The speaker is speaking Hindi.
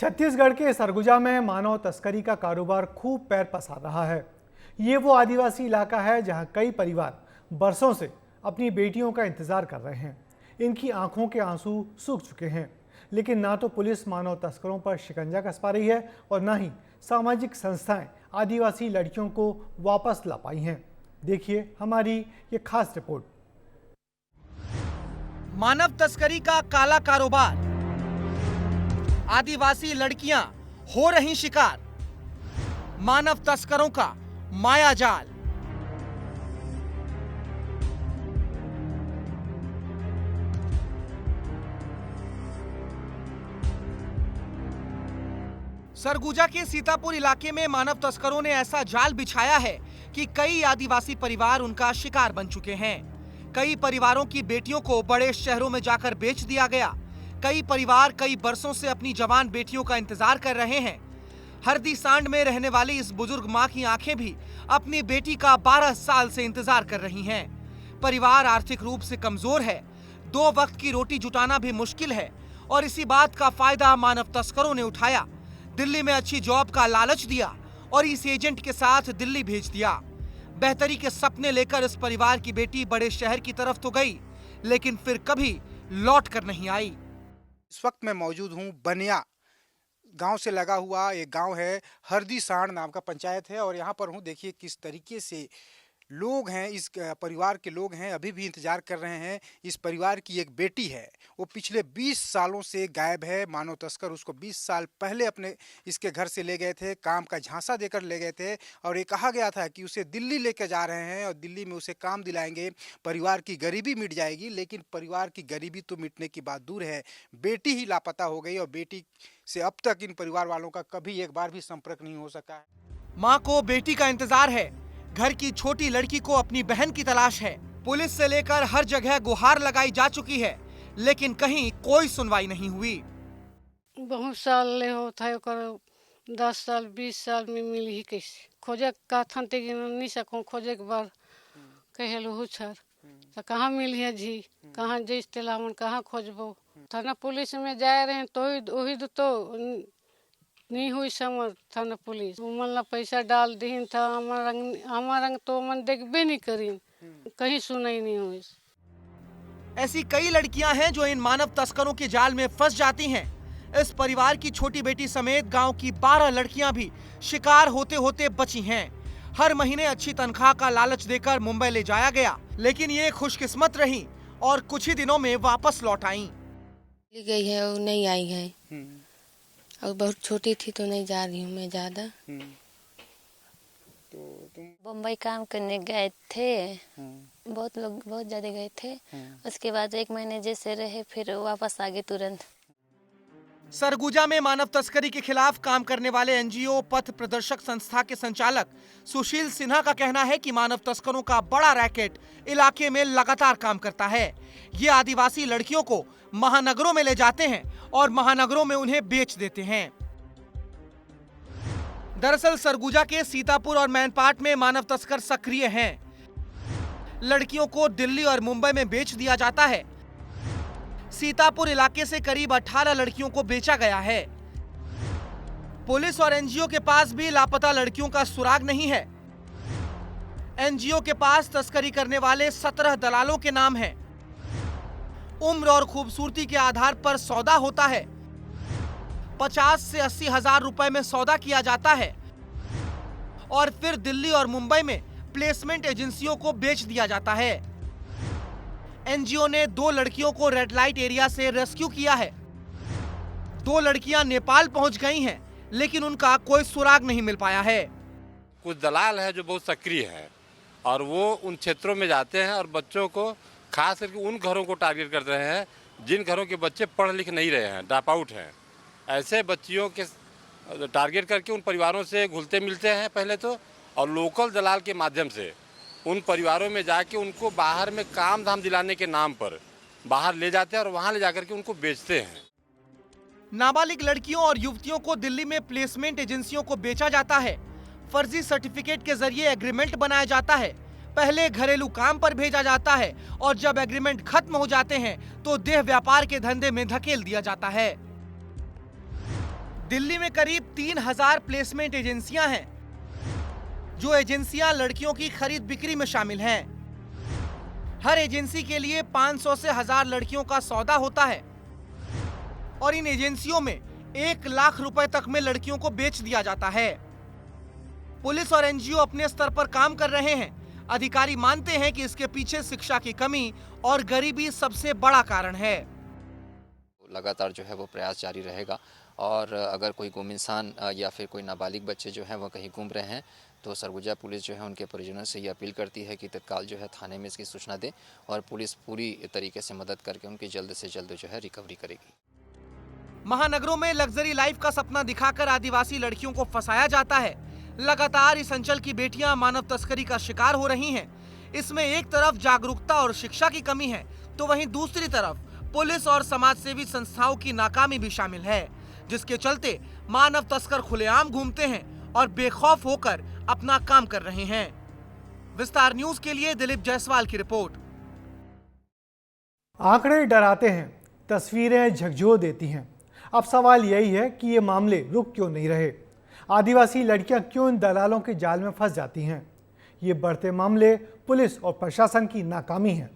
छत्तीसगढ़ के सरगुजा में मानव तस्करी का कारोबार खूब पैर पसार रहा है। ये वो आदिवासी इलाका है जहां कई परिवार बरसों से अपनी बेटियों का इंतजार कर रहे हैं। इनकी आंखों के आंसू सूख चुके हैं, लेकिन ना तो पुलिस मानव तस्करों पर शिकंजा कस पा रही है और ना ही सामाजिक संस्थाएं आदिवासी लड़कियों को वापस ला पाई हैं। देखिए हमारी ये खास रिपोर्ट। मानव तस्करी का काला कारोबार, आदिवासी लड़कियां हो रही शिकार, मानव तस्करों का माया जाल। सरगुजा के सीतापुर इलाके में मानव तस्करों ने ऐसा जाल बिछाया है कि कई आदिवासी परिवार उनका शिकार बन चुके हैं। कई परिवारों की बेटियों को बड़े शहरों में जाकर बेच दिया गया। कई परिवार कई बरसों से अपनी जवान बेटियों का इंतजार कर रहे हैं। हरदी सांड में रहने वाली इस बुजुर्ग मां की आंखें भी अपनी बेटी का 12 साल से इंतजार कर रही हैं। परिवार आर्थिक रूप से कमजोर है, 2 वक्त की रोटी जुटाना भी मुश्किल है और इसी बात का फायदा मानव तस्करों ने उठाया। दिल्ली में अच्छी जॉब का लालच दिया और इस एजेंट के साथ दिल्ली भेज दिया। बेहतरी के सपने लेकर इस परिवार की बेटी बड़े शहर की तरफ तो गई, लेकिन फिर कभी लौट कर नहीं आई। इस वक्त मैं मौजूद हूँ बनिया गांव से लगा हुआ एक गांव है, हरदी सांड नाम का पंचायत है और यहाँ पर हूँ। देखिए किस तरीके से लोग हैं, इस परिवार के लोग हैं, अभी भी इंतजार कर रहे हैं। इस परिवार की एक बेटी है, वो पिछले 20 सालों से गायब है। मानव तस्कर उसको 20 साल पहले अपने इसके घर से ले गए थे, काम का झांसा देकर ले गए थे और ये कहा गया था कि उसे दिल्ली लेकर जा रहे हैं और दिल्ली में उसे काम दिलाएंगे, परिवार की गरीबी मिट जाएगी। लेकिन परिवार की गरीबी तो मिटने की बात दूर है, बेटी ही लापता हो गई और बेटी से अब तक इन परिवार वालों का कभी एक बार भी संपर्क नहीं हो सका है। माँ को बेटी का इंतजार है, घर की छोटी लड़की को अपनी बहन की तलाश है। पुलिस से लेकर हर जगह गुहार लगाई जा चुकी है, लेकिन कहीं कोई सुनवाई नहीं हुई। बहुत साल ले होता है, 10 साल 20 साल में मिली ही कैसे खोजे का थन ते नहीं सको खोजे के बाद कहलू छर तो कहाँ मिली है जी, कहाँ जैस तेलावन कहाँ खोजबो। थाना पुलिस में जाए रहे तो वही तो नहीं हुई समझ। थाना पुलिस मन पैसा डाल दीन था, हमारा रंग तो मन देखबे नहीं करीन, कहीं सुनाई नहीं हुई। ऐसी कई लड़कियां हैं जो इन मानव तस्करों के जाल में फंस जाती हैं। इस परिवार की छोटी बेटी समेत गांव की 12 लड़कियां भी शिकार होते होते बची हैं। हर महीने अच्छी तनख्वाह का लालच देकर मुंबई ले जाया गया, लेकिन ये खुशकिस्मत रही और कुछ ही दिनों में वापस लौट आईं। गई है और नहीं आई है और बहुत छोटी थी तो नहीं जा रही हूँ मैं ज्यादा। तो तुम बम्बई काम करने गए थे, बहुत लोग बहुत ज्यादा गए थे। उसके बाद 1 महीने जैसे रहे फिर वापस आ गए तुरंत। सरगुजा में मानव तस्करी के खिलाफ काम करने वाले एनजीओ पथ प्रदर्शक संस्था के संचालक सुशील सिन्हा का कहना है कि मानव तस्करों का बड़ा रैकेट इलाके में लगातार काम करता है। ये आदिवासी लड़कियों को महानगरों में ले जाते हैं और महानगरों में उन्हें बेच देते हैं। दरअसल सरगुजा के सीतापुर और मैनपाट में मानव तस्कर सक्रिय हैं। लड़कियों को दिल्ली और मुंबई में बेच दिया जाता है। सीतापुर इलाके से करीब 18 लड़कियों को बेचा गया है। पुलिस और एनजीओ के पास भी लापता लड़कियों का सुराग नहीं है। एनजीओ के पास तस्करी करने वाले 17 दलालों के नाम हैं। उम्र और खूबसूरती के आधार पर सौदा होता है। 50 से 80 हजार रुपए में सौदा किया जाता है और फिर दिल्ली और मुंबई में प्लेसमेंट एजेंसियों को बेच दिया जाता है। एनजीओ ने 2 लड़कियों को रेड लाइट एरिया से रेस्क्यू किया है। 2 लड़कियां नेपाल पहुंच गई हैं, लेकिन उनका कोई सुराग नहीं मिल पाया है। कुछ दलाल है जो बहुत सक्रिय है और वो उन क्षेत्रों में जाते हैं और बच्चों को खास करके उन घरों को टारगेट कर रहे हैं जिन घरों के बच्चे पढ़ लिख नहीं रहे हैं, ड्रॉप आउट हैं। ऐसे बच्चियों के टारगेट करके उन परिवारों से घुलते मिलते हैं पहले तो, और लोकल दलाल के माध्यम से उन परिवारों में जाके उनको बाहर में काम धाम दिलाने के नाम पर बाहर ले जाते हैं और वहां ले जाकर के उनको बेचते हैं। नाबालिग लड़कियों और युवतियों को दिल्ली में प्लेसमेंट एजेंसियों को बेचा जाता है। फर्जी सर्टिफिकेट के जरिए एग्रीमेंट बनाया जाता है। पहले घरेलू काम पर भेजा जाता है और जब एग्रीमेंट खत्म हो जाते हैं तो देह व्यापार के धंधे में धकेल दिया जाता है। दिल्ली में करीब 3000 प्लेसमेंट एजेंसियां हैं, जो एजेंसियां लड़कियों की खरीद बिक्री में शामिल हैं। हर एजेंसी के लिए 500 से 1000 लड़कियों का सौदा होता है और इन एजेंसियों में 1 लाख रुपए तक में लड़कियों को बेच दिया जाता है। पुलिस और एनजीओ अपने स्तर पर काम कर रहे हैं। अधिकारी मानते हैं कि इसके पीछे शिक्षा की कमी और गरीबी सबसे बड़ा कारण है। लगातार जो है वो प्रयास जारी रहेगा और अगर कोई गुम इंसान या फिर कोई नाबालिग बच्चे जो हैं वो कहीं घूम रहे हैं तो सरगुजा पुलिस जो है उनके परिजनों से ये अपील करती है कि तत्काल जो है थाने में इसकी सूचना दें और पुलिस पूरी तरीके से मदद करके उनकी जल्द से जल्द जो है रिकवरी करेगी। महानगरों में लग्जरी लाइफ का सपना दिखाकर आदिवासी लड़कियों को फंसाया जाता है। लगातार इस अंचल की बेटियां मानव तस्करी का शिकार हो रही हैं। इसमें एक तरफ जागरूकता और शिक्षा की कमी है, तो वहीं दूसरी तरफ पुलिस और समाजसेवी संस्थाओं की नाकामी भी शामिल है, जिसके चलते मानव तस्कर खुलेआम घूमते हैं और बेखौफ होकर अपना काम कर रहे हैं। विस्तार न्यूज के लिए दिलीप जायसवाल की रिपोर्ट। आंकड़े डराते हैं, तस्वीरें झकझोर देती हैं। अब सवाल यही है कि ये मामले रुक क्यों नहीं रहे? आदिवासी लड़कियां क्यों इन दलालों के जाल में फंस जाती हैं? ये बढ़ते मामले पुलिस और प्रशासन की नाकामी है।